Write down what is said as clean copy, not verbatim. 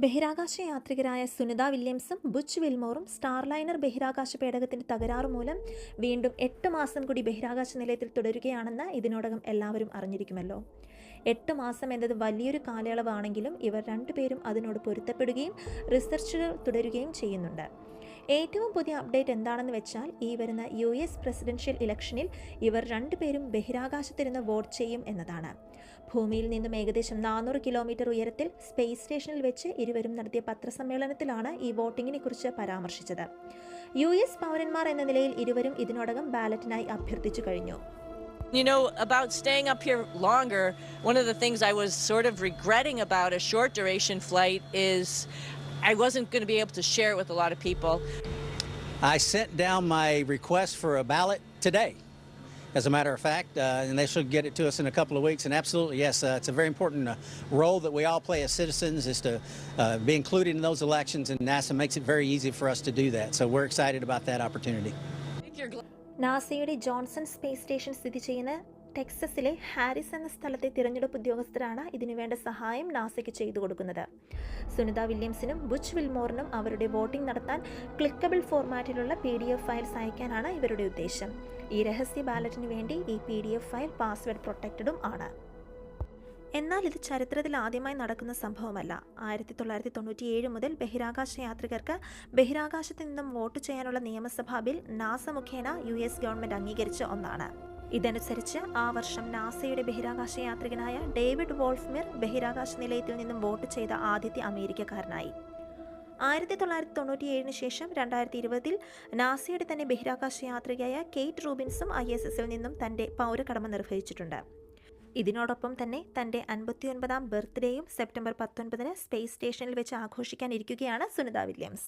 ബഹിരാകാശ യാത്രികരായ Sunitha വില്യംസും Butch വിൽമോറും Starliner ബഹിരാകാശ പേടകത്തിന്റെ തകരാറ് മൂലം വീണ്ടും 8 മാസം കൂടി ബഹിരാകാശ നിലയത്തിൽ തുടരുകയാണെന്ന് ഇതിനോടകം എല്ലാവരും അറിഞ്ഞിരിക്കുമല്ലോ. 8 മാസം എന്നത് വലിയൊരു കാലയളവാണെങ്കിലും ഇവർ രണ്ടുപേരും അതിനോട് പൊരുത്തപ്പെടുകയും റിസർച്ചുകൾ തുടരുകയും ചെയ്യുന്നുണ്ട്. ഏറ്റവും പുതിയ അപ്ഡേറ്റ് എന്താണെന്ന് വെച്ചാൽ ഈ വരുന്ന US പ്രസിഡൻഷ്യൽ ഇലക്ഷനിൽ ഇവർ രണ്ടുപേരും ബഹിരാകാശത്തിരുന്ന് വോട്ട് ചെയ്യും എന്നതാണ്. ഭൂമിയിൽ നിന്നും ഏകദേശം 400 കിലോമീറ്റർ ഉയരത്തിൽ സ്പേസ് സ്റ്റേഷനിൽ വെച്ച് ഇരുവരും നടത്തിയ പത്രസമ്മേളനത്തിലാണ് ഈ വോട്ടിങ്ങിനെ കുറിച്ച് പരാമർശിച്ചത്. US പൗരന്മാർ എന്ന നിലയിൽ ഇരുവരും ഇതിനോടകം ബാലറ്റിനായി അഭ്യർത്ഥിച്ചു കഴിഞ്ഞു. You know, about staying up here longer, one of the things I was sort of regretting about a short duration flight is I wasn't going to be able to share it with a lot of people. I sent down my request for a ballot today, as a matter of fact, and they should get it to us in a couple of weeks. And absolutely, yes, it's a very important role that we all play as citizens is to be included in those elections, and NASA makes it very easy for us to do that. So we're excited about that opportunity. നാസയുടെ Johnson space station സ്ഥിതി ചെയ്യുന്ന ടെക്സസിലെ ഹാരിസ് എന്ന സ്ഥലത്തെ തിരഞ്ഞെടുപ്പ് ഉദ്യോഗസ്ഥരാണ് ഇതിനുവേണ്ട സഹായം നാസയ്ക്ക് ചെയ്തു കൊടുക്കുന്നത്. സുനിത വില്യംസിനും ബുച്ച് വിൽമോറിനും അവരുടെ വോട്ടിംഗ് നടത്താൻ ക്ലിക്കബിൾ ഫോർമാറ്റിലുള്ള PDF ഫയൽസ് അയക്കാനാണ് ഇവരുടെ ഉദ്ദേശം. ഈ രഹസ്യ ബാലറ്റിന് വേണ്ടി ഈ PDF ഫയൽ പാസ്വേഡ് പ്രൊട്ടക്റ്റഡും ആണ്. എന്നാൽ ഇത് ചരിത്രത്തിൽ ആദ്യമായി നടക്കുന്ന സംഭവമല്ല. 1997 മുതൽ ബഹിരാകാശ യാത്രികർക്ക് ബഹിരാകാശത്ത് നിന്നും വോട്ട് ചെയ്യാനുള്ള നിയമസഭാ ബിൽ നാസ മുഖേന US ഗവൺമെന്റ് അംഗീകരിച്ച ഒന്നാണ്. ഇതനുസരിച്ച് ആ വർഷം നാസയുടെ ബഹിരാകാശ യാത്രികനായ ഡേവിഡ് വോൾഫ്മിർ ബഹിരാകാശ നിലയത്തിൽ നിന്നും വോട്ട് ചെയ്ത ആദ്യത്തെ അമേരിക്കക്കാരനായി. 1997 ശേഷം 2020 നാസയുടെ തന്നെ ബഹിരാകാശ യാത്രികയായ കെയ്റ്റ് റൂബിൻസും ISSൽ നിന്നും തന്റെ പൗരകടമ നിർവഹിച്ചിട്ടുണ്ട്. ഇതിനോടൊപ്പം തന്നെ തന്റെ 59ാം ബർത്ത്ഡേയും സെപ്റ്റംബർ 19 സ്പേസ് സ്റ്റേഷനിൽ വെച്ച് ആഘോഷിക്കാനിരിക്കുകയാണ് സുനിത വില്യംസ്.